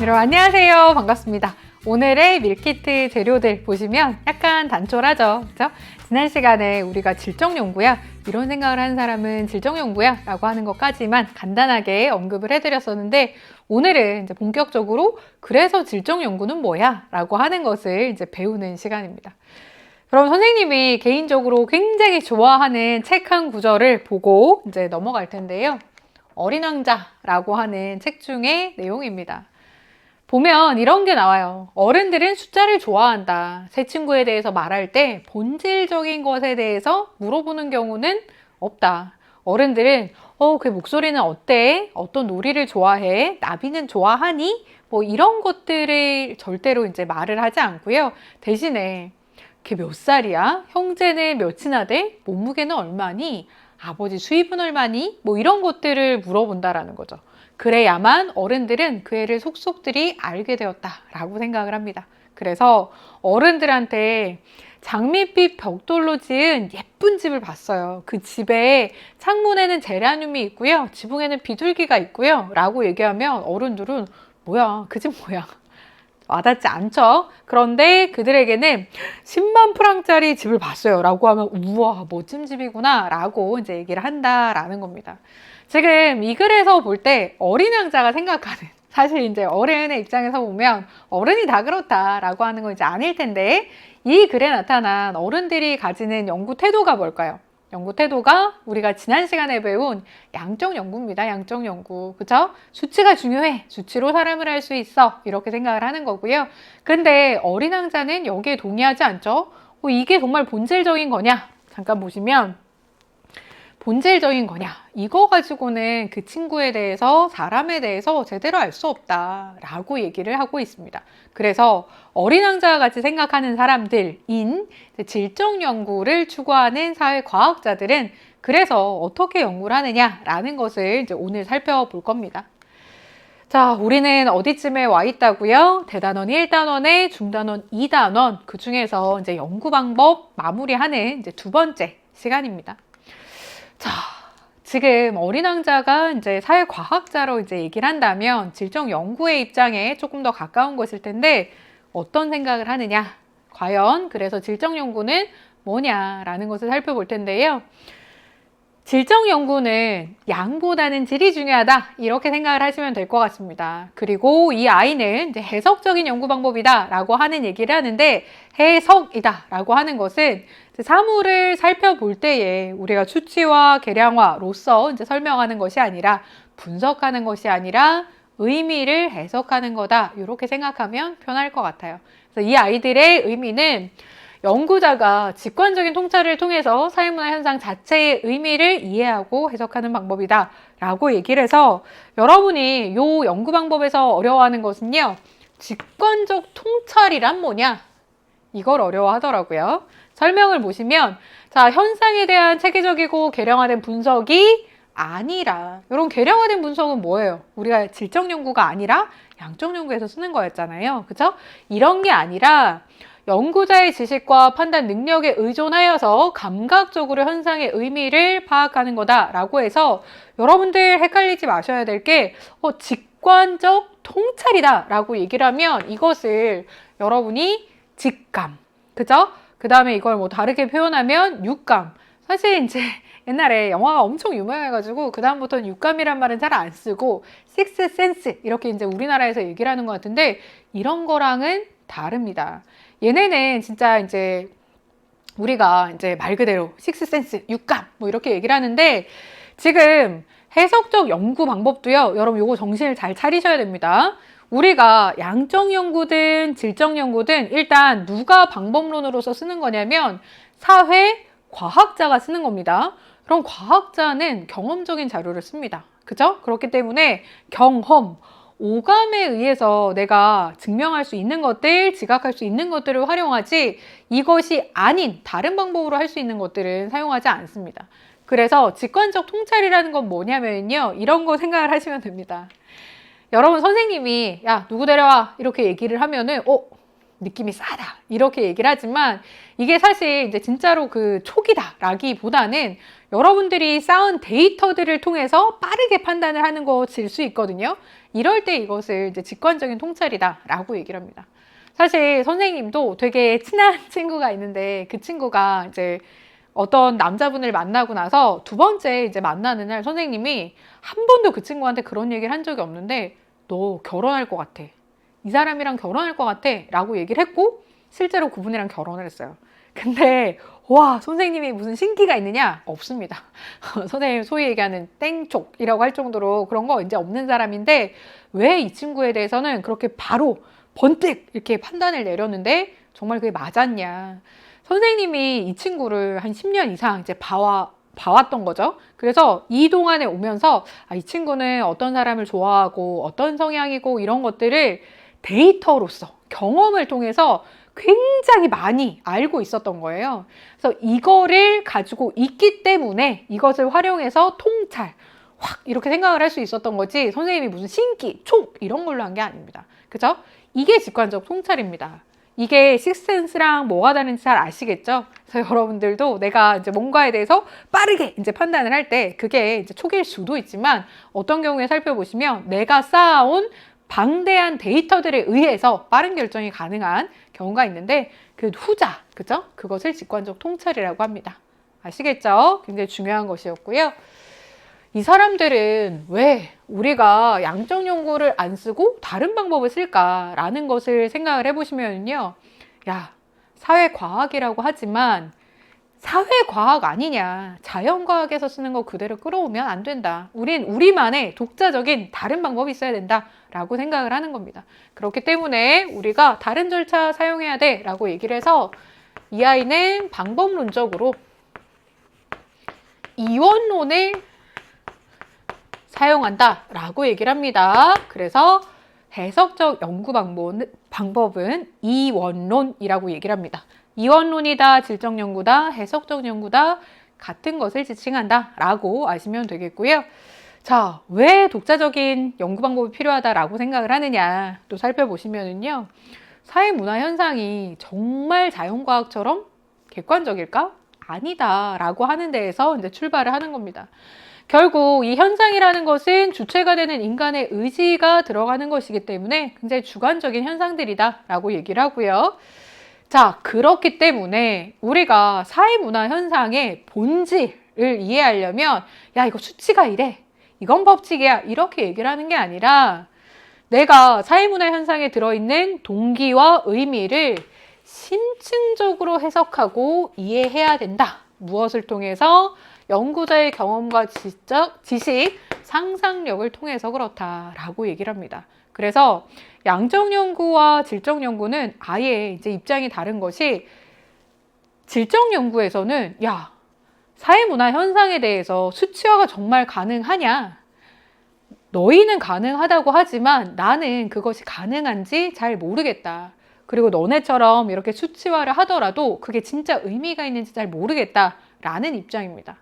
여러분 안녕하세요. 반갑습니다. 오늘의 밀키트 재료들 보시면 약간 단촐하죠. 그렇죠? 지난 시간에 우리가 질정연구야 이런 생각을 하는 사람은 질정연구야 라고 하는 것까지만 간단하게 언급을 해드렸었는데 오늘은 이제 본격적으로 그래서 질정연구는 뭐야? 라고 하는 것을 이제 배우는 시간입니다. 그럼 선생님이 개인적으로 굉장히 좋아하는 책 한 구절을 보고 이제 넘어갈 텐데요. 어린 왕자라고 하는 책 중의 내용입니다. 보면 이런 게 나와요. 어른들은 숫자를 좋아한다. 새 친구에 대해서 말할 때 본질적인 것에 대해서 물어보는 경우는 없다. 어른들은 그 목소리는 어때? 어떤 놀이를 좋아해? 나비는 좋아하니? 뭐 이런 것들을 절대로 이제 말을 하지 않고요. 대신에 걔 몇 살이야? 형제는 몇이나 돼? 몸무게는 얼마니? 아버지 수입은 얼마니? 뭐 이런 것들을 물어본다라는 거죠. 그래야만 어른들은 그 애를 속속들이 알게 되었다라고 생각을 합니다. 그래서 어른들한테 장밋빛 벽돌로 지은 예쁜 집을 봤어요. 그 집에 창문에는 제라늄이 있고요. 지붕에는 비둘기가 있고요. 라고 얘기하면 어른들은 뭐야? 그 집 뭐야? 와닿지 않죠? 그런데 그들에게는 10만 프랑짜리 집을 봤어요. 라고 하면 우와 멋진 집이구나 라고 이제 얘기를 한다라는 겁니다. 지금 이 글에서 볼 때 어린 왕자가 생각하는 사실 이제 어른의 입장에서 보면 어른이 다 그렇다라고 하는 건 이제 아닐 텐데 이 글에 나타난 어른들이 가지는 연구 태도가 뭘까요? 연구 태도가 우리가 지난 시간에 배운 양적 연구입니다. 양적 연구. 그죠? 수치가 중요해. 수치로 사람을 할 수 있어. 이렇게 생각을 하는 거고요. 근데 어린 왕자는 여기에 동의하지 않죠? 이게 정말 본질적인 거냐? 잠깐 보시면 본질적인 거냐? 이거 가지고는 그 친구에 대해서 사람에 대해서 제대로 알 수 없다라고 얘기를 하고 있습니다. 그래서 어린 왕자와 같이 생각하는 사람들인 질적 연구를 추구하는 사회과학자들은 그래서 어떻게 연구를 하느냐라는 것을 이제 오늘 살펴볼 겁니다. 자, 우리는 어디쯤에 와 있다고요? 대단원 1단원에 중단원 2단원 그 중에서 이제 연구 방법 마무리하는 이제 두 번째 시간입니다. 자, 지금 어린 왕자가 이제 사회과학자로 이제 얘기를 한다면 질적 연구의 입장에 조금 더 가까운 것일 텐데 어떤 생각을 하느냐? 과연 그래서 질적 연구는 뭐냐라는 것을 살펴볼 텐데요. 질적 연구는 양보다는 질이 중요하다 이렇게 생각을 하시면 될 것 같습니다. 그리고 이 아이는 이제 해석적인 연구 방법이다 라고 하는 얘기를 하는데 해석이다 라고 하는 것은 사물을 살펴볼 때에 우리가 수치와 계량화로서 이제 설명하는 것이 아니라 분석하는 것이 아니라 의미를 해석하는 거다 이렇게 생각하면 편할 것 같아요. 그래서 이 아이들의 의미는 연구자가 직관적인 통찰을 통해서 사회문화 현상 자체의 의미를 이해하고 해석하는 방법이다 라고 얘기를 해서 여러분이 이 연구 방법에서 어려워하는 것은요. 직관적 통찰이란 뭐냐? 이걸 어려워하더라고요. 설명을 보시면 자 현상에 대한 체계적이고 계량화된 분석이 아니라 이런 계량화된 분석은 뭐예요? 우리가 질적 연구가 아니라 양적 연구에서 쓰는 거였잖아요. 그렇죠? 이런 게 아니라 연구자의 지식과 판단 능력에 의존하여서 감각적으로 현상의 의미를 파악하는 거다라고 해서 여러분들 헷갈리지 마셔야 될 게 직관적 통찰이다 라고 얘기를 하면 이것을 여러분이 직감, 그죠? 그 다음에 이걸 뭐 다르게 표현하면 육감. 사실 이제 옛날에 영화가 엄청 유명해가지고 그 다음부터는 육감이란 말은 잘 안 쓰고 식스 센스 이렇게 이제 우리나라에서 얘기를 하는 것 같은데 이런 거랑은 다릅니다. 얘네는 진짜 이제 우리가 이제 말 그대로 식스 센스, 육감 뭐 이렇게 얘기를 하는데 지금 해석적 연구 방법도요. 여러분 요거 정신을 잘 차리셔야 됩니다. 우리가 양적 연구든 질적 연구든 일단 누가 방법론으로서 쓰는 거냐면 사회 과학자가 쓰는 겁니다. 그럼 과학자는 경험적인 자료를 씁니다. 그죠? 그렇기 때문에 경험, 오감에 의해서 내가 증명할 수 있는 것들, 지각할 수 있는 것들을 활용하지 이것이 아닌 다른 방법으로 할 수 있는 것들은 사용하지 않습니다. 그래서 직관적 통찰이라는 건 뭐냐면요. 이런 거 생각을 하시면 됩니다. 여러분 선생님이 야 누구 데려와 이렇게 얘기를 하면은 느낌이 싸다 이렇게 얘기를 하지만 이게 사실 이제 진짜로 그 촉이다라기보다는 여러분들이 쌓은 데이터들을 통해서 빠르게 판단을 하는 것일 수 있거든요. 이럴 때 이것을 이제 직관적인 통찰이다라고 얘기를 합니다. 사실 선생님도 되게 친한 친구가 있는데 그 친구가 이제 어떤 남자분을 만나고 나서 두 번째 이제 만나는 날 선생님이 한 번도 그 친구한테 그런 얘기를 한 적이 없는데 너 결혼할 것 같아. 이 사람이랑 결혼할 것 같아 라고 얘기를 했고 실제로 그분이랑 결혼을 했어요. 근데 와 선생님이 무슨 신기가 있느냐? 없습니다. 선생님 소위 얘기하는 땡촉이라고 할 정도로 그런 거 이제 없는 사람인데 왜 이 친구에 대해서는 그렇게 바로 번뜩 이렇게 판단을 내렸는데 정말 그게 맞았냐. 선생님이 이 친구를 한 10년 이상 이제 봐왔던 거죠. 그래서 이 동안에 오면서 이 친구는 어떤 사람을 좋아하고 어떤 성향이고 이런 것들을 데이터로서 경험을 통해서 굉장히 많이 알고 있었던 거예요. 그래서 이거를 가지고 있기 때문에 이것을 활용해서 통찰, 확 이렇게 생각을 할 수 있었던 거지 선생님이 무슨 신기, 촉 이런 걸로 한 게 아닙니다. 그죠? 이게 직관적 통찰입니다. 이게 식스센스랑 뭐가 다른지 잘 아시겠죠? 그래서 여러분들도 내가 이제 뭔가에 대해서 빠르게 이제 판단을 할 때 그게 이제 촉일 수도 있지만 어떤 경우에 살펴보시면 내가 쌓아온 방대한 데이터들에 의해서 빠른 결정이 가능한 경우가 있는데 그 후자, 그죠? 그것을 직관적 통찰이라고 합니다. 아시겠죠? 굉장히 중요한 것이었고요. 이 사람들은 왜 우리가 양적 연구를 안 쓰고 다른 방법을 쓸까라는 것을 생각을 해보시면요. 야, 사회과학이라고 하지만 사회과학 아니냐. 자연과학에서 쓰는 거 그대로 끌어오면 안 된다. 우린 우리만의 독자적인 다른 방법이 있어야 된다라고 생각을 하는 겁니다. 그렇기 때문에 우리가 다른 절차 사용해야 돼라고 얘기를 해서 이 아이는 방법론적으로 이원론을 사용한다라고 얘기를 합니다. 그래서 해석적 연구 방법은 이원론이라고 얘기를 합니다. 이원론이다, 질적 연구다, 해석적 연구다 같은 것을 지칭한다라고 아시면 되겠고요. 자, 왜 독자적인 연구 방법이 필요하다라고 생각을 하느냐 또 살펴보시면은요. 사회 문화 현상이 정말 자연과학처럼 객관적일까? 아니다라고 하는 데에서 이제 출발을 하는 겁니다. 결국 이 현상이라는 것은 주체가 되는 인간의 의지가 들어가는 것이기 때문에 굉장히 주관적인 현상들이다라고 얘기를 하고요. 자, 그렇기 때문에 우리가 사회문화 현상의 본질을 이해하려면 야, 이거 수치가 이래. 이건 법칙이야. 이렇게 얘기를 하는 게 아니라 내가 사회문화 현상에 들어있는 동기와 의미를 심층적으로 해석하고 이해해야 된다. 무엇을 통해서? 연구자의 경험과 지식, 상상력을 통해서 그렇다라고 얘기를 합니다. 그래서 양적 연구와 질적 연구는 아예 이제 입장이 다른 것이 질적 연구에서는 야, 사회문화 현상에 대해서 수치화가 정말 가능하냐? 너희는 가능하다고 하지만 나는 그것이 가능한지 잘 모르겠다. 그리고 너네처럼 이렇게 수치화를 하더라도 그게 진짜 의미가 있는지 잘 모르겠다라는 입장입니다.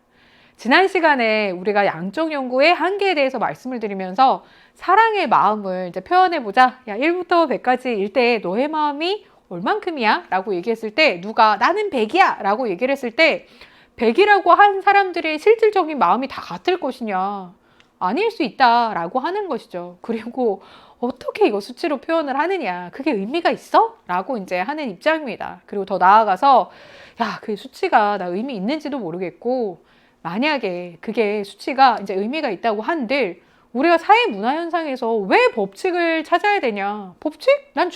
지난 시간에 우리가 양적 연구의 한계에 대해서 말씀을 드리면서 사랑의 마음을 이제 표현해보자. 야, 1부터 100까지일 때 너의 마음이 얼만큼이야? 라고 얘기했을 때 누가 나는 100이야! 라고 얘기를 했을 때 100이라고 한 사람들의 실질적인 마음이 다 같을 것이냐? 아닐 수 있다라고 하는 것이죠. 그리고 어떻게 이거 수치로 표현을 하느냐? 그게 의미가 있어? 라고 이제 하는 입장입니다. 그리고 더 나아가서 야, 그 수치가 나 의미 있는지도 모르겠고 만약에 그게 수치가 이제 의미가 있다고 한들 우리가 사회 문화 현상에서 왜 법칙을 찾아야 되냐? 법칙? 난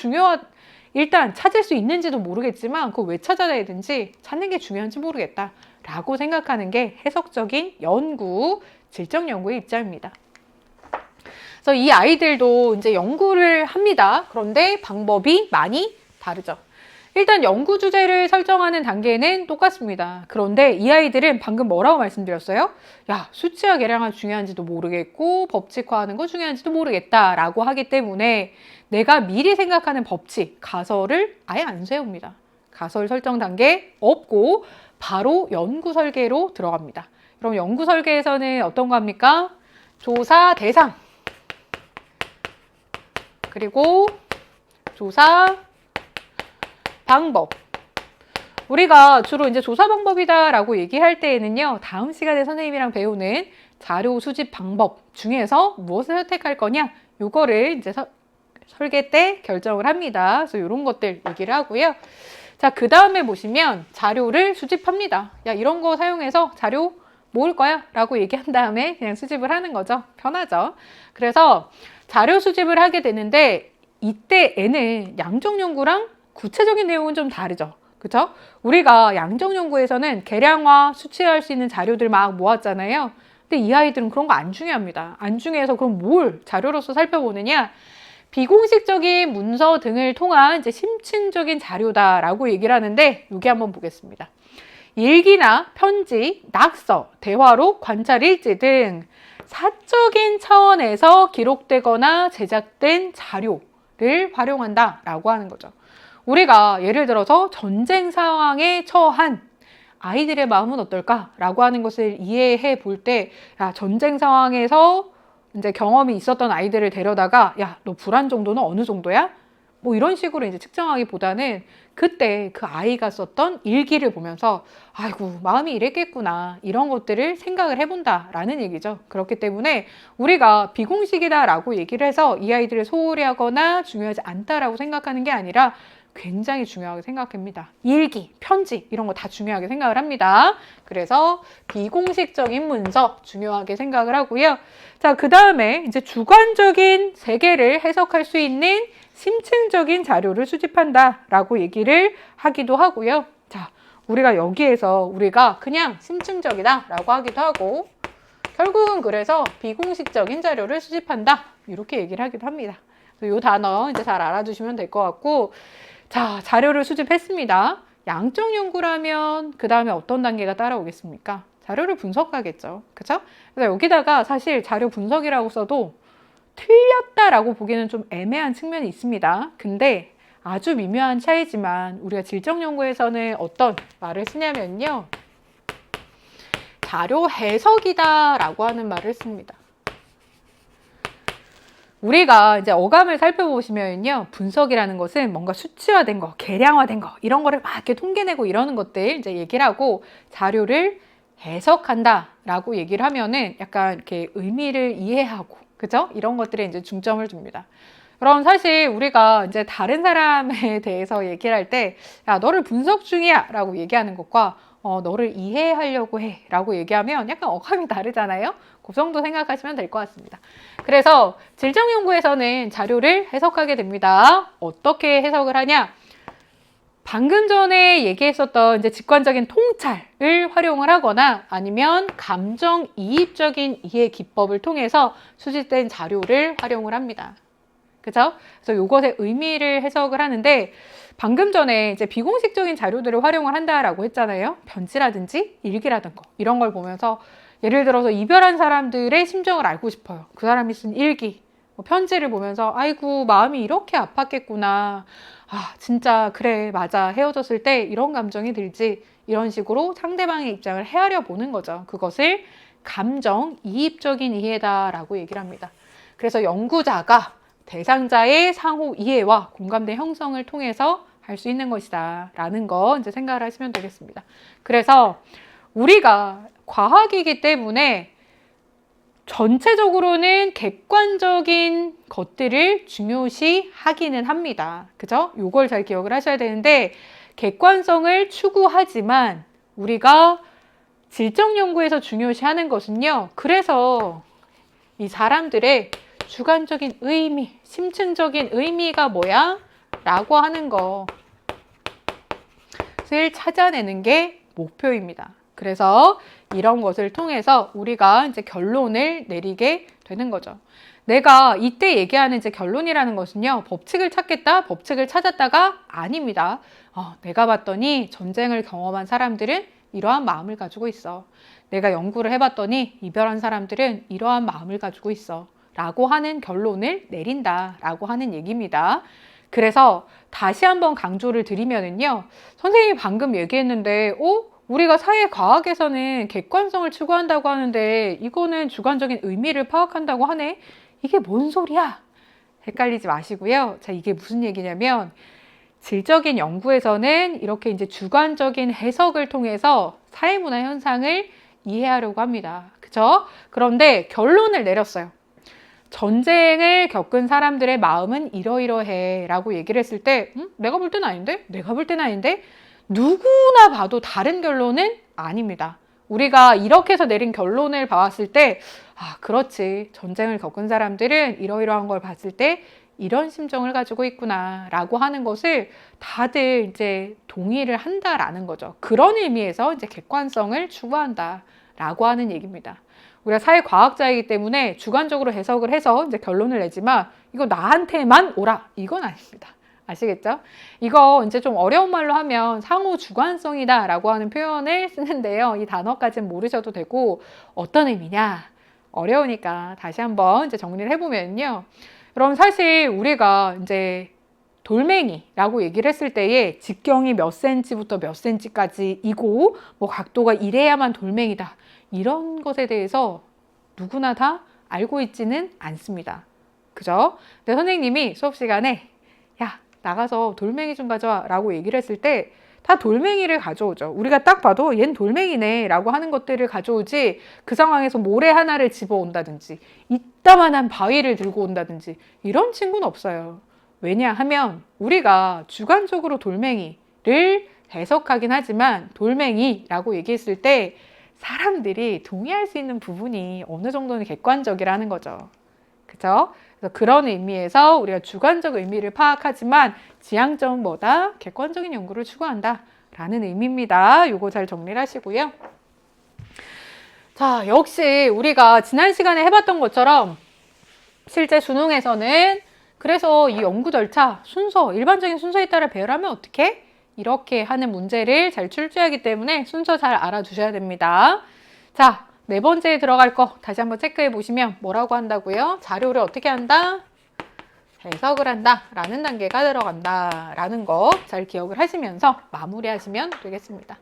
일단 찾을 수 있는지도 모르겠지만 그거 왜 찾아야 되는지 찾는 게 중요한지 모르겠다 라고 생각하는 게 해석적인 연구, 질적 연구의 입장입니다. 그래서 이 아이들도 이제 연구를 합니다. 그런데 방법이 많이 다르죠. 일단 연구 주제를 설정하는 단계는 똑같습니다. 그런데 이 아이들은 방금 뭐라고 말씀드렸어요? 야, 수치와 계량화 중요한지도 모르겠고 법칙화하는 거 중요한지도 모르겠다라고 하기 때문에 내가 미리 생각하는 법칙, 가설을 아예 안 세웁니다. 가설 설정 단계 없고 바로 연구 설계로 들어갑니다. 그럼 연구 설계에서는 어떤 거 합니까? 조사 대상 그리고 조사 방법. 우리가 주로 이제 조사 방법이다라고 얘기할 때에는요, 다음 시간에 선생님이랑 배우는 자료 수집 방법 중에서 무엇을 선택할 거냐, 요거를 이제 설계 때 결정을 합니다. 그래서 이런 것들 얘기를 하고요. 자, 그 다음에 보시면 자료를 수집합니다. 야, 이런 거 사용해서 자료 모을 거야 라고 얘기한 다음에 그냥 수집을 하는 거죠. 편하죠. 그래서 자료 수집을 하게 되는데 이때에는 양적 연구랑 구체적인 내용은 좀 다르죠. 그쵸? 우리가 양적 연구에서는 계량화, 수치할 수 있는 자료들 막 모았잖아요. 근데 이 아이들은 그런 거 안 중요합니다. 안 중요해서 그럼 뭘 자료로서 살펴보느냐? 비공식적인 문서 등을 통한 이제 심층적인 자료다라고 얘기를 하는데 여기 한번 보겠습니다. 일기나 편지, 낙서, 대화록, 관찰 일지 등 사적인 차원에서 기록되거나 제작된 자료를 활용한다라고 하는 거죠. 우리가 예를 들어서 전쟁 상황에 처한 아이들의 마음은 어떨까라고 하는 것을 이해해 볼 때, 야, 전쟁 상황에서 이제 경험이 있었던 아이들을 데려다가, 야, 너 불안 정도는 어느 정도야? 뭐 이런 식으로 이제 측정하기보다는 그때 그 아이가 썼던 일기를 보면서 아이고 마음이 이랬겠구나 이런 것들을 생각을 해본다라는 얘기죠. 그렇기 때문에 우리가 비공식이다라고 얘기를 해서 이 아이들을 소홀히 하거나 중요하지 않다라고 생각하는 게 아니라 굉장히 중요하게 생각합니다. 일기, 편지 이런 거 다 중요하게 생각을 합니다. 그래서 비공식적인 문서 중요하게 생각을 하고요. 자, 그 다음에 이제 주관적인 세계를 해석할 수 있는 심층적인 자료를 수집한다라고 얘기를 하기도 하고요. 자, 우리가 여기에서 우리가 그냥 심층적이다라고 하기도 하고 결국은 그래서 비공식적인 자료를 수집한다 이렇게 얘기를 하기도 합니다. 이 단어 이제 잘 알아두시면 될 것 같고, 자, 자료를 수집했습니다. 양적 연구라면 그 다음에 어떤 단계가 따라오겠습니까? 자료를 분석하겠죠. 그쵸? 그래서 여기다가 사실 자료 분석이라고 써도 틀렸다라고 보기에는 좀 애매한 측면이 있습니다. 근데 아주 미묘한 차이지만 우리가 질적 연구에서는 어떤 말을 쓰냐면요. 자료 해석이다라고 하는 말을 씁니다. 우리가 이제 어감을 살펴보시면요. 분석이라는 것은 뭔가 수치화된 거, 계량화된 거, 이런 거를 막 이렇게 통계내고 이러는 것들 이제 얘기를 하고 자료를 해석한다 라고 얘기를 하면은 약간 이렇게 의미를 이해하고, 그죠? 이런 것들에 이제 중점을 줍니다. 그럼 사실 우리가 이제 다른 사람에 대해서 얘기를 할 때, 야, 너를 분석 중이야 라고 얘기하는 것과 너를 이해하려고 해 라고 얘기하면 약간 어감이 다르잖아요. 그 정도 생각하시면 될 것 같습니다. 그래서 질적 연구에서는 자료를 해석하게 됩니다. 어떻게 해석을 하냐? 방금 전에 얘기했었던 이제 직관적인 통찰을 활용을 하거나 아니면 감정이입적인 이해 기법을 통해서 수집된 자료를 활용을 합니다. 그죠? 그래서 이것의 의미를 해석을 하는데 방금 전에 이제 비공식적인 자료들을 활용을 한다라고 했잖아요. 편지라든지 일기라든가 이런 걸 보면서 예를 들어서 이별한 사람들의 심정을 알고 싶어요. 그 사람이 쓴 일기, 편지를 보면서 아이고 마음이 이렇게 아팠겠구나. 아 진짜 그래 맞아 헤어졌을 때 이런 감정이 들지. 이런 식으로 상대방의 입장을 헤아려 보는 거죠. 그것을 감정이입적인 이해다라고 얘기를 합니다. 그래서 연구자가 대상자의 상호 이해와 공감대 형성을 통해서 할 수 있는 것이다 라는 거 이제 생각을 하시면 되겠습니다. 그래서 우리가 과학이기 때문에 전체적으로는 객관적인 것들을 중요시 하기는 합니다. 그죠? 요걸 잘 기억을 하셔야 되는데 객관성을 추구하지만 우리가 질적 연구에서 중요시 하는 것은요. 그래서 이 사람들의 주관적인 의미, 심층적인 의미가 뭐야? 라고 하는 것을 찾아내는 게 목표입니다. 그래서 이런 것을 통해서 우리가 이제 결론을 내리게 되는 거죠. 내가 이때 얘기하는 이제 결론이라는 것은요, 법칙을 찾겠다, 법칙을 찾았다가 아닙니다. 내가 봤더니 전쟁을 경험한 사람들은 이러한 마음을 가지고 있어. 내가 연구를 해봤더니 이별한 사람들은 이러한 마음을 가지고 있어. 라고 하는 결론을 내린다라고 하는 얘기입니다. 그래서 다시 한번 강조를 드리면은요, 선생님이 방금 얘기했는데, 우리가 사회과학에서는 객관성을 추구한다고 하는데 이거는 주관적인 의미를 파악한다고 하네? 이게 뭔 소리야? 헷갈리지 마시고요. 자, 이게 무슨 얘기냐면 질적인 연구에서는 이렇게 이제 주관적인 해석을 통해서 사회문화 현상을 이해하려고 합니다. 그죠? 그런데 결론을 내렸어요. 전쟁을 겪은 사람들의 마음은 이러이러해 라고 얘기를 했을 때 내가 볼 땐 아닌데? 내가 볼 땐 아닌데? 누구나 봐도 다른 결론은 아닙니다. 우리가 이렇게 해서 내린 결론을 봤을 때 그렇지. 전쟁을 겪은 사람들은 이러이러한 걸 봤을 때 이런 심정을 가지고 있구나 라고 하는 것을 다들 이제 동의를 한다라는 거죠. 그런 의미에서 이제 객관성을 추구한다 라고 하는 얘기입니다. 우리가 사회과학자이기 때문에 주관적으로 해석을 해서 이제 결론을 내지만 이거 나한테만 오라 이건 아닙니다. 아시겠죠? 이거 이제 좀 어려운 말로 하면 상호 주관성이다 라고 하는 표현을 쓰는데요. 이 단어까지는 모르셔도 되고 어떤 의미냐? 어려우니까 다시 한번 이제 정리를 해보면요. 그럼 사실 우리가 이제 돌멩이라고 얘기를 했을 때에 직경이 몇 센치부터 몇 센치까지이고 뭐 각도가 이래야만 돌멩이다. 이런 것에 대해서 누구나 다 알고 있지는 않습니다. 그죠? 근데 선생님이 수업 시간에 야 나가서 돌멩이 좀 가져와 라고 얘기를 했을 때 다 돌멩이를 가져오죠. 우리가 딱 봐도 얜 돌멩이네 라고 하는 것들을 가져오지 그 상황에서 모래 하나를 집어온다든지 이따만한 바위를 들고 온다든지 이런 친구는 없어요. 왜냐하면 우리가 주관적으로 돌멩이를 해석하긴 하지만 돌멩이라고 얘기했을 때 사람들이 동의할 수 있는 부분이 어느 정도는 객관적이라는 거죠. 그죠? 그래서 그런 의미에서 우리가 주관적 의미를 파악하지만 지향점은 뭐다? 객관적인 연구를 추구한다 라는 의미입니다. 요거 잘 정리를 하시고요. 자, 역시 우리가 지난 시간에 해봤던 것처럼 실제 수능에서는 그래서 이 연구 절차, 순서, 일반적인 순서에 따라 배열하면 어떻게? 이렇게 하는 문제를 잘 출제하기 때문에 순서 잘 알아두셔야 됩니다. 자, 네 번째에 들어갈 거 다시 한번 체크해 보시면 뭐라고 한다고요? 자료를 어떻게 한다? 해석을 한다 라는 단계가 들어간다 라는 거 잘 기억을 하시면서 마무리하시면 되겠습니다.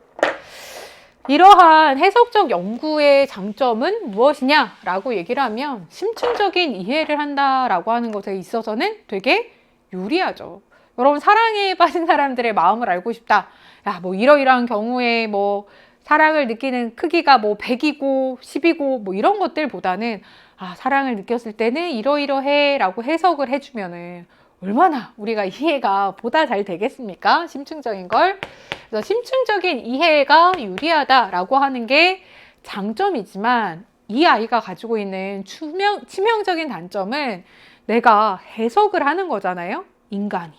이러한 해석적 연구의 장점은 무엇이냐 라고 얘기를 하면 심층적인 이해를 한다라고 하는 것에 있어서는 되게 유리하죠. 여러분 사랑에 빠진 사람들의 마음을 알고 싶다. 야, 뭐 이러이러한 경우에 뭐 사랑을 느끼는 크기가 뭐 100이고 10이고 뭐 이런 것들보다는 사랑을 느꼈을 때는 이러이러해 라고 해석을 해주면은 얼마나 우리가 이해가 보다 잘 되겠습니까? 심층적인 걸. 그래서 심층적인 이해가 유리하다라고 하는 게 장점이지만 이 아이가 가지고 있는 치명적인 단점은 내가 해석을 하는 거잖아요. 인간이.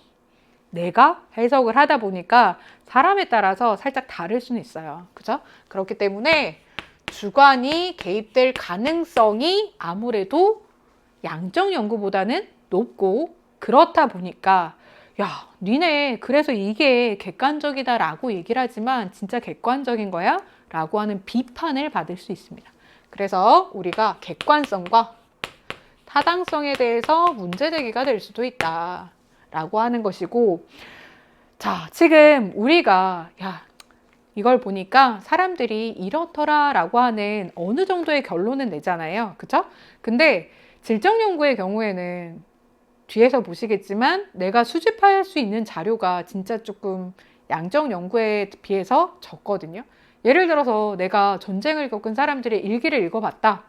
내가 해석을 하다 보니까 사람에 따라서 살짝 다를 수는 있어요. 그죠? 그렇기 때문에 주관이 개입될 가능성이 아무래도 양적 연구보다는 높고 그렇다 보니까 야, 니네 그래서 이게 객관적이다 라고 얘기를 하지만 진짜 객관적인 거야? 라고 하는 비판을 받을 수 있습니다. 그래서 우리가 객관성과 타당성에 대해서 문제제기가 될 수도 있다 라고 하는 것이고 자, 지금 우리가 이걸 보니까 사람들이 이렇더라 라고 하는 어느 정도의 결론은 내잖아요. 그쵸? 근데 질적 연구의 경우에는 뒤에서 보시겠지만 내가 수집할 수 있는 자료가 진짜 조금 양적 연구에 비해서 적거든요. 예를 들어서 내가 전쟁을 겪은 사람들의 일기를 읽어봤다.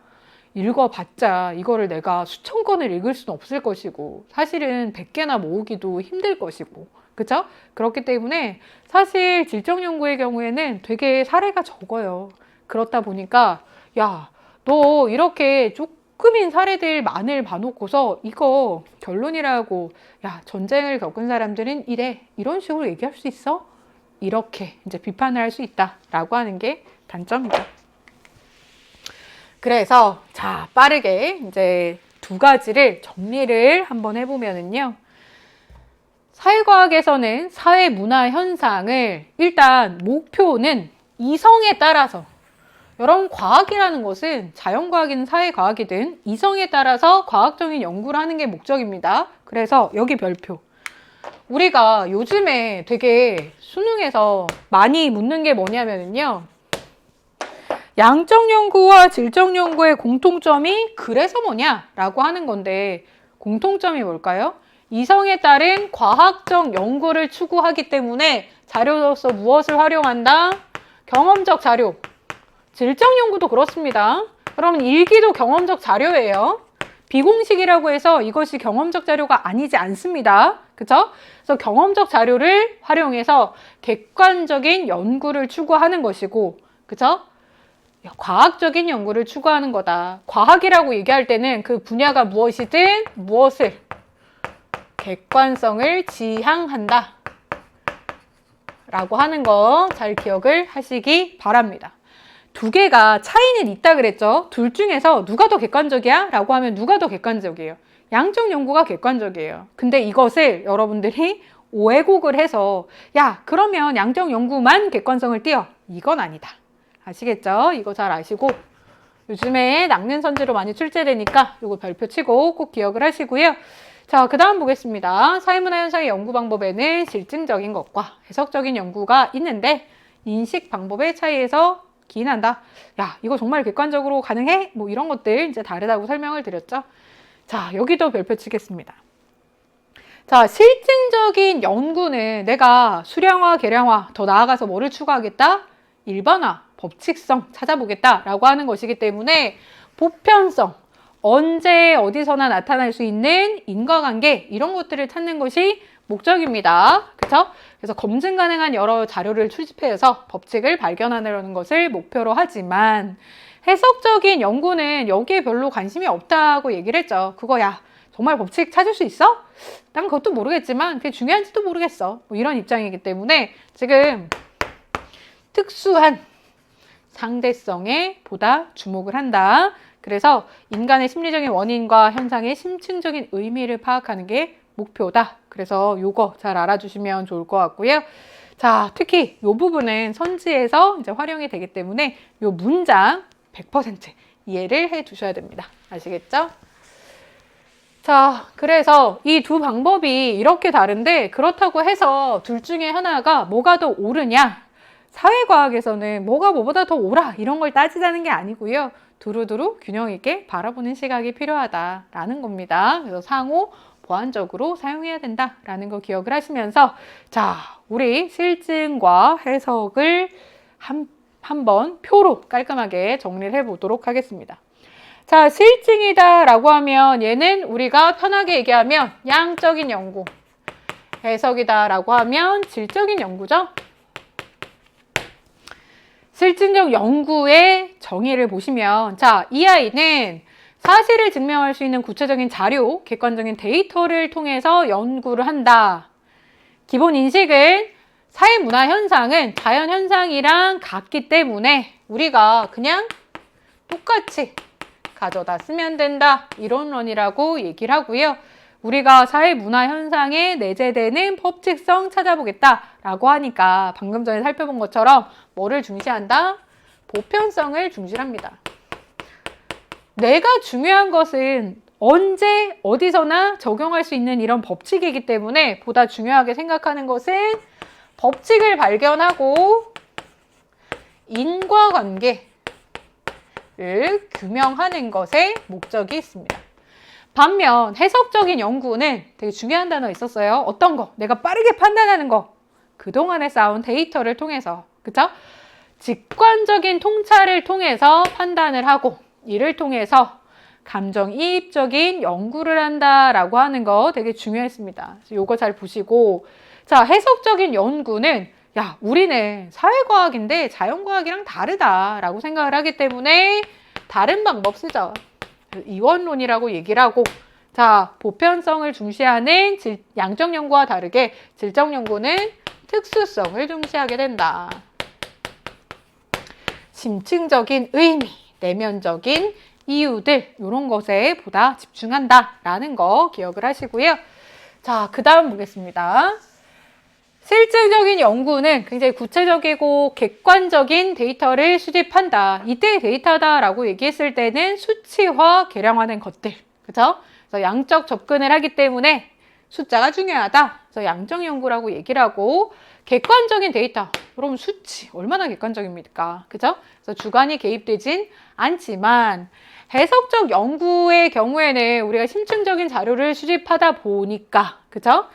읽어봤자 이거를 내가 수천 건을 읽을 수는 없을 것이고 사실은 100개나 모으기도 힘들 것이고 그쵸? 그렇기 때문에 사실 질적 연구의 경우에는 되게 사례가 적어요. 그렇다 보니까 야, 너 이렇게 조금인 사례들 많을 봐놓고서 이거 결론이라고 야, 전쟁을 겪은 사람들은 이래 이런 식으로 얘기할 수 있어? 이렇게 이제 비판을 할 수 있다라고 하는 게 단점이죠. 그래서 자, 빠르게 이제 두 가지를 정리를 한번 해보면은요. 사회과학에서는 사회문화 현상을 일단 목표는 이성에 따라서 여러분 과학이라는 것은 자연과학이든 사회과학이든 이성에 따라서 과학적인 연구를 하는 게 목적입니다. 그래서 여기 별표. 우리가 요즘에 되게 수능에서 많이 묻는 게 뭐냐면요. 양적 연구와 질적 연구의 공통점이 그래서 뭐냐라고 하는 건데 공통점이 뭘까요? 이성에 따른 과학적 연구를 추구하기 때문에 자료로서 무엇을 활용한다? 경험적 자료. 질적 연구도 그렇습니다. 그러면 일기도 경험적 자료예요. 비공식이라고 해서 이것이 경험적 자료가 아니지 않습니다. 그쵸? 그래서 경험적 자료를 활용해서 객관적인 연구를 추구하는 것이고, 그쵸? 과학적인 연구를 추구하는 거다. 과학이라고 얘기할 때는 그 분야가 무엇이든 무엇을 객관성을 지향한다 라고 하는 거 잘 기억을 하시기 바랍니다. 두 개가 차이는 있다 그랬죠. 둘 중에서 누가 더 객관적이야? 라고 하면 누가 더 객관적이에요? 양적 연구가 객관적이에요. 근데 이것을 여러분들이 오해곡을 해서 야, 그러면 양적 연구만 객관성을 띄어. 이건 아니다. 아시겠죠? 이거 잘 아시고 요즘에 낚는 선지로 많이 출제되니까 이거 별표 치고 꼭 기억을 하시고요. 자, 그 다음 보겠습니다. 사회문화 현상의 연구 방법에는 실증적인 것과 해석적인 연구가 있는데 인식 방법의 차이에서 기인한다. 야, 이거 정말 객관적으로 가능해? 뭐 이런 것들 이제 다르다고 설명을 드렸죠. 자, 여기도 별표 치겠습니다. 자, 실증적인 연구는 내가 수량화, 계량화, 더 나아가서 뭐를 추구하겠다? 일반화, 법칙성 찾아보겠다 라고 하는 것이기 때문에 보편성, 언제 어디서나 나타날 수 있는 인과관계 이런 것들을 찾는 것이 목적입니다. 그렇죠? 그래서 검증 가능한 여러 자료를 출집해서 법칙을 발견하려는 것을 목표로 하지만 해석적인 연구는 여기에 별로 관심이 없다고 얘기를 했죠. 그거야. 정말 법칙 찾을 수 있어? 난 그것도 모르겠지만 그게 중요한지도 모르겠어. 뭐 이런 입장이기 때문에 지금 특수한 상대성에 보다 주목을 한다. 그래서 인간의 심리적인 원인과 현상의 심층적인 의미를 파악하는 게 목표다. 그래서 요거 잘 알아주시면 좋을 것 같고요. 자, 특히 요 부분은 선지에서 이제 활용이 되기 때문에 요 문장 100% 이해를 해 두셔야 됩니다. 아시겠죠? 자, 그래서 이 두 방법이 이렇게 다른데 그렇다고 해서 둘 중에 하나가 뭐가 더 옳으냐? 사회과학에서는 뭐가 뭐보다 더 옳아 이런 걸 따지자는 게 아니고요. 두루두루 균형 있게 바라보는 시각이 필요하다라는 겁니다. 그래서 상호 보완적으로 사용해야 된다라는 거 기억을 하시면서 자, 우리 실증과 해석을 한번 표로 깔끔하게 정리를 해보도록 하겠습니다. 자, 실증이다 라고 하면 얘는 우리가 편하게 얘기하면 양적인 연구, 해석이다 라고 하면 질적인 연구죠. 실증적 연구의 정의를 보시면 자, 이 아이는 사실을 증명할 수 있는 구체적인 자료, 객관적인 데이터를 통해서 연구를 한다. 기본 인식은 사회문화 현상은 자연 현상이랑 같기 때문에 우리가 그냥 똑같이 가져다 쓰면 된다. 이론론이라고 얘기를 하고요. 우리가 사회문화 현상에 내재되는 법칙성 찾아보겠다라고 하니까 방금 전에 살펴본 것처럼 뭐를 중시한다? 보편성을 중시합니다. 내가 중요한 것은 언제 어디서나 적용할 수 있는 이런 법칙이기 때문에 보다 중요하게 생각하는 것은 법칙을 발견하고 인과관계를 규명하는 것에 목적이 있습니다. 반면 해석적인 연구는 되게 중요한 단어 있었어요. 어떤 거? 내가 빠르게 판단하는 거. 그동안에 쌓은 데이터를 통해서, 그쵸? 직관적인 통찰을 통해서 판단을 하고 이를 통해서 감정이입적인 연구를 한다라고 하는 거 되게 중요했습니다. 요거 잘 보시고 자, 해석적인 연구는 야, 우리는 사회과학인데 자연과학이랑 다르다라고 생각을 하기 때문에 다른 방법 쓰죠. 이원론이라고 얘기를 하고 자, 보편성을 중시하는 양적 연구와 다르게 질적 연구는 특수성을 중시하게 된다. 심층적인 의미, 내면적인 이유들 이런 것에 보다 집중한다라는 거 기억을 하시고요. 자, 그 다음 보겠습니다. 실질적인 연구는 굉장히 구체적이고 객관적인 데이터를 수집한다. 이때의 데이터다라고 얘기했을 때는 수치화, 계량화된 것들. 그죠? 그래서 양적 접근을 하기 때문에 숫자가 중요하다. 그래서 양적 연구라고 얘기를 하고 객관적인 데이터, 여러분 수치 얼마나 객관적입니까? 그죠? 그래서 주관이 개입되진 않지만 해석적 연구의 경우에는 우리가 심층적인 자료를 수집하다 보니까, 그죠?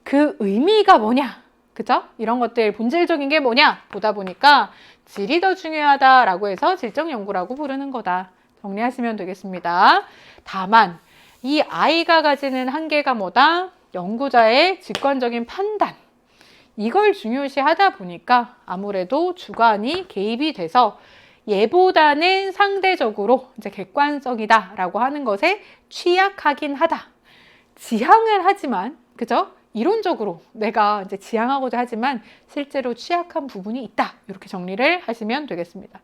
그 의미가 뭐냐, 그죠? 이런 것들 본질적인 게 뭐냐 보다 보니까 질이 더 중요하다라고 해서 질적 연구라고 부르는 거다. 정리하시면 되겠습니다. 다만 이 아이가 가지는 한계가 뭐다? 연구자의 직관적인 판단. 이걸 중요시 하다 보니까 아무래도 주관이 개입이 돼서 얘보다는 상대적으로 이제 객관성이다라고 하는 것에 취약하긴 하다. 지향을 하지만, 그죠? 이론적으로 내가 이제 지향하고자 하지만 실제로 취약한 부분이 있다. 이렇게 정리를 하시면 되겠습니다.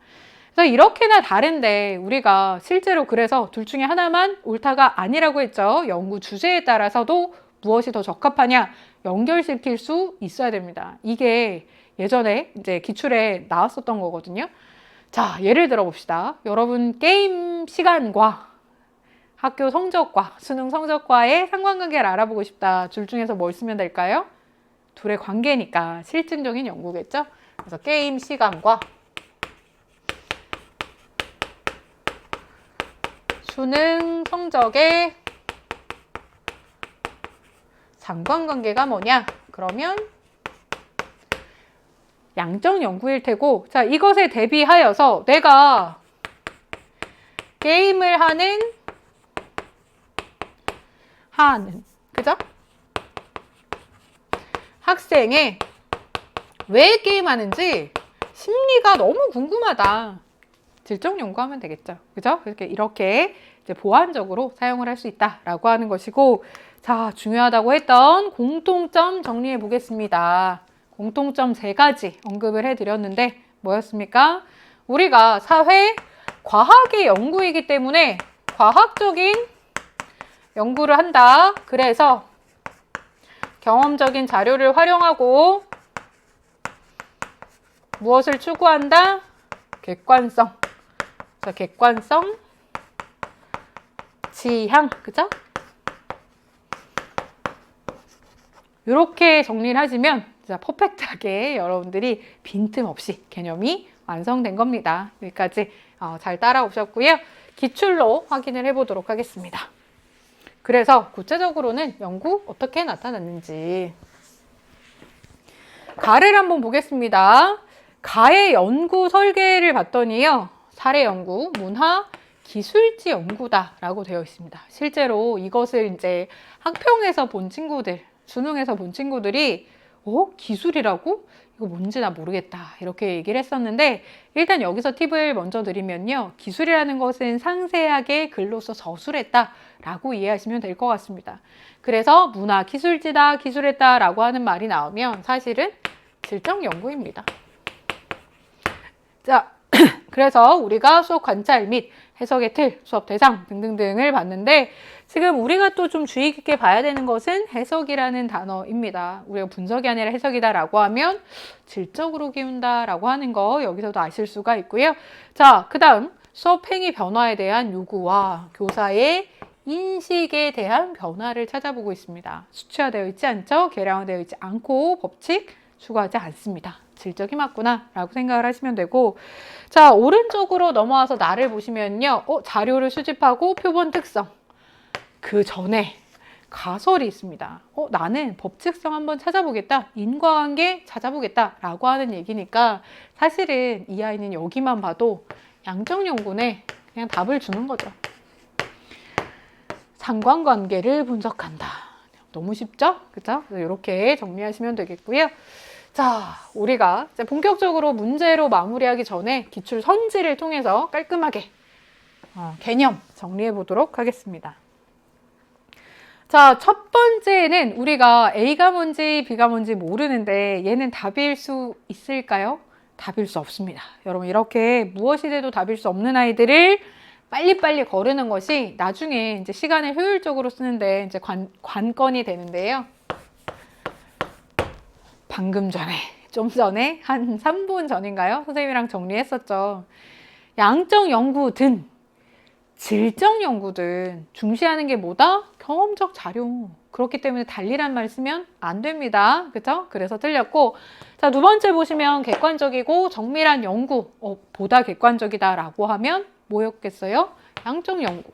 그래서 이렇게나 다른데 우리가 실제로 그래서 둘 중에 하나만 옳다가 아니라고 했죠. 연구 주제에 따라서도 무엇이 더 적합하냐 연결시킬 수 있어야 됩니다. 이게 예전에 이제 기출에 나왔었던 거거든요. 자, 예를 들어 봅시다. 여러분 게임 시간과 학교 성적과 수능 성적과의 상관관계를 알아보고 싶다. 둘 중에서 뭘 쓰면 될까요? 둘의 관계니까 실증적인 연구겠죠? 그래서 게임 시간과 수능 성적의 상관관계가 뭐냐? 그러면 양적 연구일 테고, 자, 이것에 대비하여서 내가 게임을 하는, 그죠? 학생의 왜 게임하는지 심리가 너무 궁금하다. 질적 연구하면 되겠죠. 그죠? 이렇게 이제 보완적으로 사용을 할 수 있다라고 하는 것이고, 자, 중요하다고 했던 공통점 정리해 보겠습니다. 공통점 3가지 언급을 해드렸는데 뭐였습니까? 우리가 사회 과학의 연구이기 때문에 과학적인 연구를 한다. 그래서 경험적인 자료를 활용하고 무엇을 추구한다? 객관성. 그래서 객관성, 지향, 그죠? 이렇게 정리를 하시면 진짜 퍼펙트하게 여러분들이 빈틈없이 개념이 완성된 겁니다. 여기까지 잘 따라오셨고요. 기출로 확인을 해보도록 하겠습니다. 그래서 구체적으로는 연구 어떻게 나타났는지 가를 한번 보겠습니다. 가의 연구 설계를 봤더니요. 사례 연구, 문화, 기술지 연구다라고 되어 있습니다. 실제로 이것을 이제 학평에서 본 친구들, 수능에서 본 친구들이 기술이라고? 이거 뭔지 나 모르겠다. 이렇게 얘기를 했었는데 일단 여기서 팁을 먼저 드리면요. 기술이라는 것은 상세하게 글로써 서술했다라고 이해하시면 될 것 같습니다. 그래서 문화, 기술지다, 기술했다라고 하는 말이 나오면 사실은 질적 연구입니다. 자, 그래서 우리가 수업 관찰 및 해석의 틀, 수업 대상 등등등을 봤는데 지금 우리가 또 좀 주의 깊게 봐야 되는 것은 해석이라는 단어입니다. 우리가 분석이 아니라 해석이다라고 하면 질적으로 기운다라고 하는 거 여기서도 아실 수가 있고요. 자, 그 다음 수업 행위 변화에 대한 요구와 교사의 인식에 대한 변화를 찾아보고 있습니다. 수치화되어 있지 않죠? 계량화되어 있지 않고 법칙 추구하지 않습니다. 질적이 맞구나 라고 생각을 하시면 되고, 자, 오른쪽으로 넘어와서 나를 보시면요. 자료를 수집하고 표본 특성. 그 전에 가설이 있습니다. 나는 법칙성 한번 찾아보겠다. 인과관계 찾아보겠다 라고 하는 얘기니까 사실은 이 아이는 여기만 봐도 양적연구네 그냥 답을 주는 거죠. 상관관계를 분석한다. 너무 쉽죠? 그죠? 이렇게 정리하시면 되겠고요. 자, 우리가 이제 본격적으로 문제로 마무리하기 전에 기출 선지를 통해서 깔끔하게 개념 정리해 보도록 하겠습니다. 자, 첫 번째는 우리가 A가 뭔지 B가 뭔지 모르는데 얘는 답일 수 있을까요? 답일 수 없습니다. 여러분, 이렇게 무엇이 돼도 답일 수 없는 아이들을 빨리빨리 거르는 것이 나중에 이제 시간을 효율적으로 쓰는데 이제 관건이 되는데요. 방금 전에, 좀 전에 한 3분 전인가요? 선생님이랑 정리했었죠. 양적 연구 등 질적 연구든 중시하는 게 뭐다? 경험적 자료. 그렇기 때문에 달리란 말 쓰면 안 됩니다. 그죠? 그래서 틀렸고. 자, 두 번째 보시면 객관적이고 정밀한 연구. 보다 객관적이다라고 하면 뭐였겠어요? 양적 연구.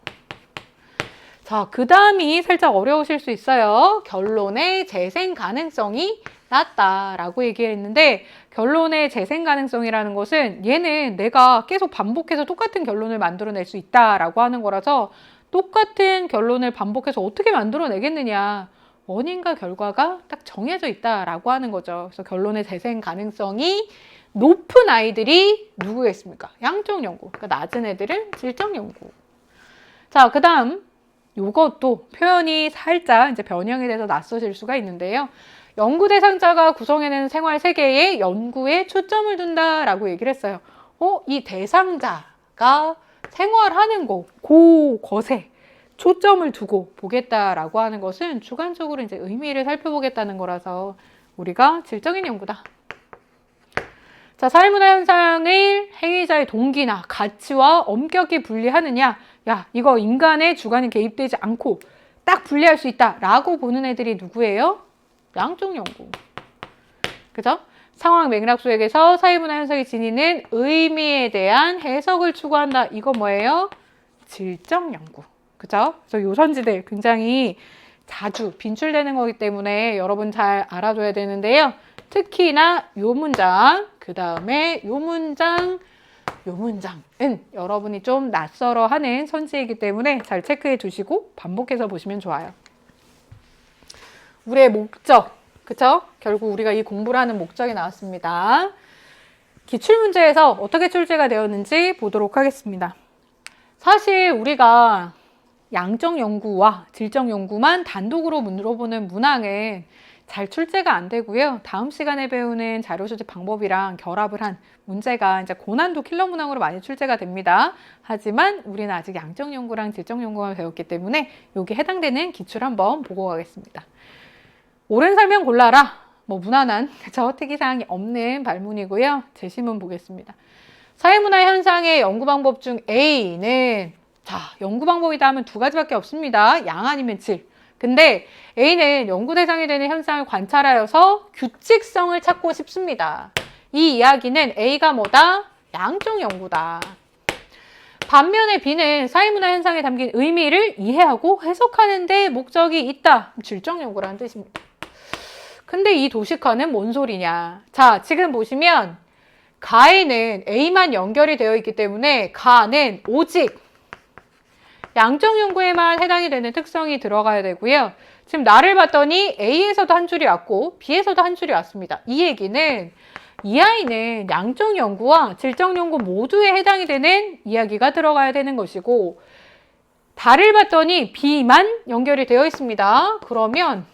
자, 그 다음이 살짝 어려우실 수 있어요. 결론의 재생 가능성이 낮다라고 얘기했는데 결론의 재생 가능성이라는 것은 얘는 내가 계속 반복해서 똑같은 결론을 만들어낼 수 있다라고 하는 거라서 똑같은 결론을 반복해서 어떻게 만들어내겠느냐. 원인과 결과가 딱 정해져 있다라고 하는 거죠. 그래서 결론의 재생 가능성이 높은 아이들이 누구겠습니까? 양적 연구. 그러니까 낮은 애들은 질적 연구. 자, 그 다음 요것도 표현이 살짝 이제 변형이 돼서 낯서실 수가 있는데요. 연구 대상자가 구성해낸 생활 세계에 연구에 초점을 둔다라고 얘기를 했어요. 이 대상자가 생활하는 것에 초점을 두고 보겠다라고 하는 것은 주관적으로 이제 의미를 살펴보겠다는 거라서 우리가 질적인 연구다. 자, 사회문화 현상을 행위자의 동기나 가치와 엄격히 분리하느냐. 야, 이거 인간의 주관이 개입되지 않고 딱 분리할 수 있다라고 보는 애들이 누구예요? 양적 연구. 그죠? 상황 맥락 속에서 사회문화 현상이 지니는 의미에 대한 해석을 추구한다. 이거 뭐예요? 질적 연구. 그죠? 그래서 요선지들 굉장히 자주 빈출되는 거기 때문에 여러분 잘 알아줘야 되는데요. 특히나 요 문장, 그 다음에 요 문장은 여러분이 좀 낯설어 하는 선지이기 때문에 잘 체크해 두시고 반복해서 보시면 좋아요. 우리의 목적, 그쵸? 결국 우리가 이 공부를 하는 목적이 나왔습니다. 기출문제에서 어떻게 출제가 되었는지 보도록 하겠습니다. 사실 우리가 양적 연구와 질적 연구만 단독으로 물어보는 문항은 잘 출제가 안 되고요. 다음 시간에 배우는 자료 수집 방법이랑 결합을 한 문제가 이제 고난도 킬러 문항으로 많이 출제가 됩니다. 하지만 우리는 아직 양적 연구랑 질적 연구만 배웠기 때문에 여기 해당되는 기출 한번 보고 가겠습니다. 옳은 설명 골라라. 무난한 특이사항이 없는 발문이고요. 제시문 보겠습니다. 사회문화 현상의 연구 방법 중 A는 연구 방법이다 하면 두 가지밖에 없습니다. 양 아니면 질. 근데 A는 연구 대상이 되는 현상을 관찰하여서 규칙성을 찾고 싶습니다. 이 이야기는 A가 뭐다? 양적 연구다. 반면에 B는 사회문화 현상에 담긴 의미를 이해하고 해석하는 데 목적이 있다. 질적 연구라는 뜻입니다. 근데 이 도식화는 뭔 소리냐? 자, 지금 보시면 가에는 A만 연결이 되어 있기 때문에 가는 오직 양적 연구에만 해당이 되는 특성이 들어가야 되고요. 지금 나를 봤더니 A에서도 한 줄이 왔고 B에서도 한 줄이 왔습니다. 이 얘기는 이 아이는 양적 연구와 질적 연구 모두에 해당이 되는 이야기가 들어가야 되는 것이고 다를 봤더니 B만 연결이 되어 있습니다. 그러면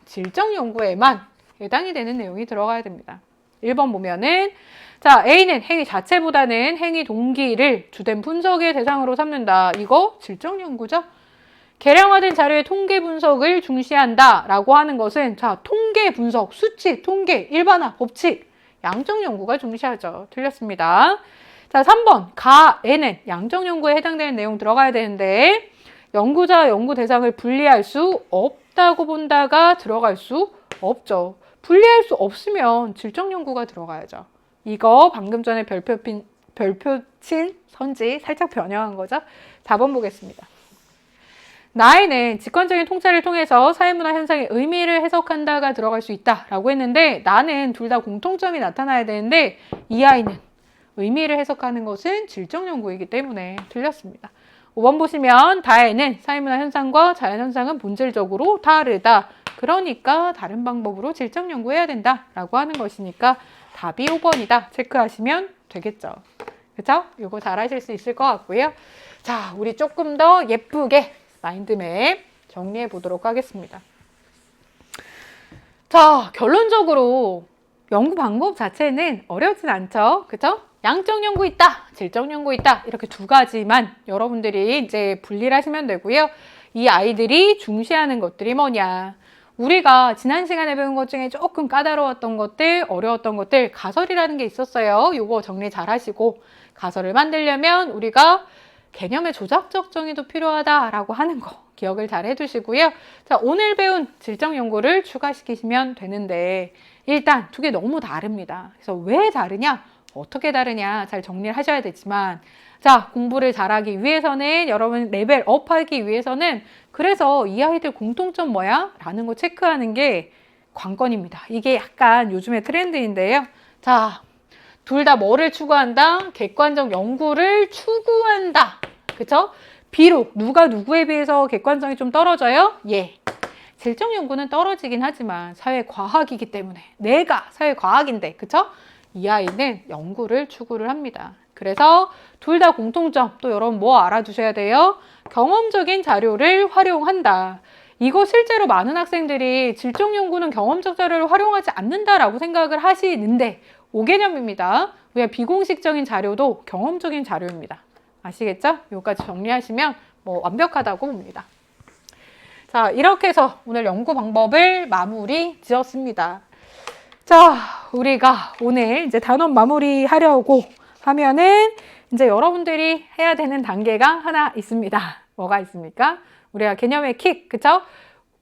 질적 연구에만 해당이 되는 내용이 들어가야 됩니다. 1번 보면은 A는 행위 자체보다는 행위 동기를 주된 분석의 대상으로 삼는다. 이거 질적 연구죠. 개량화된 자료의 통계 분석을 중시한다 라고 하는 것은 통계 분석, 수치, 통계, 일반화, 법칙, 양적 연구가 중시하죠. 틀렸습니다. 3번 가에는 양적 연구에 해당되는 내용 들어가야 되는데 연구자와 연구 대상을 분리할 수 없다고 본다가 들어갈 수 없죠. 분리할 수 없으면 질적 연구가 들어가야죠. 이거 방금 전에 별표 친 선지 살짝 변형한 거죠. 4번 보겠습니다. 나에는 직관적인 통찰을 통해서 사회문화 현상의 의미를 해석한다가 들어갈 수 있다라고 했는데 나는 둘 다 공통점이 나타나야 되는데 이 아이는 의미를 해석하는 것은 질적 연구이기 때문에 틀렸습니다. 5번 보시면 다에는 사회문화 현상과 자연현상은 본질적으로 다르다. 그러니까 다른 방법으로 질적 연구해야 된다라고 하는 것이니까 답이 5번이다. 체크하시면 되겠죠. 그쵸? 이거 잘 하실 수 있을 것 같고요. 자, 우리 조금 더 예쁘게 마인드맵 정리해 보도록 하겠습니다. 자, 결론적으로 연구 방법 자체는 어렵진 않죠. 그쵸? 양적 연구 있다, 질적 연구 있다. 이렇게 두 가지만 여러분들이 이제 분리를 하시면 되고요. 이 아이들이 중시하는 것들이 뭐냐. 우리가 지난 시간에 배운 것 중에 조금 까다로웠던 것들, 어려웠던 것들, 가설이라는 게 있었어요. 요거 정리 잘 하시고 가설을 만들려면 우리가 개념의 조작적 정의도 필요하다라고 하는 거 기억을 잘 해두시고요. 자, 오늘 배운 질적 연구를 추가시키시면 되는데 일단 두 개 너무 다릅니다. 그래서 왜 다르냐? 어떻게 다르냐? 잘 정리를 하셔야 되지만 자, 공부를 잘하기 위해서는 여러분 레벨업 하기 위해서는 그래서 이 아이들 공통점 뭐야? 라는 거 체크하는 게 관건입니다. 이게 약간 요즘의 트렌드인데요. 자, 둘 다 뭐를 추구한다? 객관적 연구를 추구한다. 그쵸? 비록 누가 누구에 비해서 객관성이 좀 떨어져요? 예. 질적 연구는 떨어지긴 하지만 사회과학이기 때문에 내가 사회과학인데 그쵸? 이 아이는 연구를 추구를 합니다. 그래서 둘 다 공통점 또 여러분 뭐 알아두셔야 돼요? 경험적인 자료를 활용한다. 이거 실제로 많은 학생들이 질적 연구는 경험적 자료를 활용하지 않는다라고 생각을 하시는데 오개념입니다. 우리가 비공식적인 자료도 경험적인 자료입니다. 아시겠죠? 여기까지 정리하시면 뭐 완벽하다고 봅니다. 자, 이렇게 해서 오늘 연구 방법을 마무리 지었습니다. 자, 우리가 오늘 이제 단원 마무리 하려고 하면은 이제 여러분들이 해야 되는 단계가 하나 있습니다. 뭐가 있습니까? 우리가 개념의 킥, 그쵸?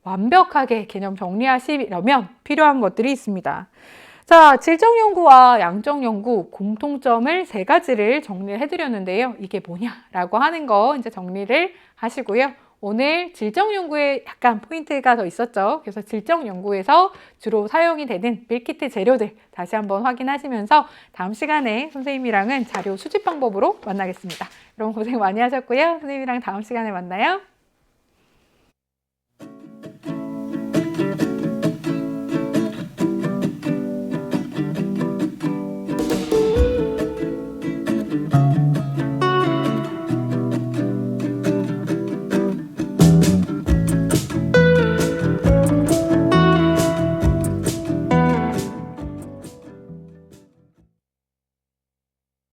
완벽하게 개념 정리하시려면 필요한 것들이 있습니다. 자, 질적 연구와 양적 연구 공통점을 세 가지를 정리를 해드렸는데요. 이게 뭐냐라고 하는 거 이제 정리를 하시고요. 오늘 질적 연구에 약간 포인트가 더 있었죠. 그래서 질적 연구에서 주로 사용이 되는 밀키트 재료들 다시 한번 확인하시면서 다음 시간에 선생님이랑은 자료 수집 방법으로 만나겠습니다. 여러분 고생 많이 하셨고요. 선생님이랑 다음 시간에 만나요.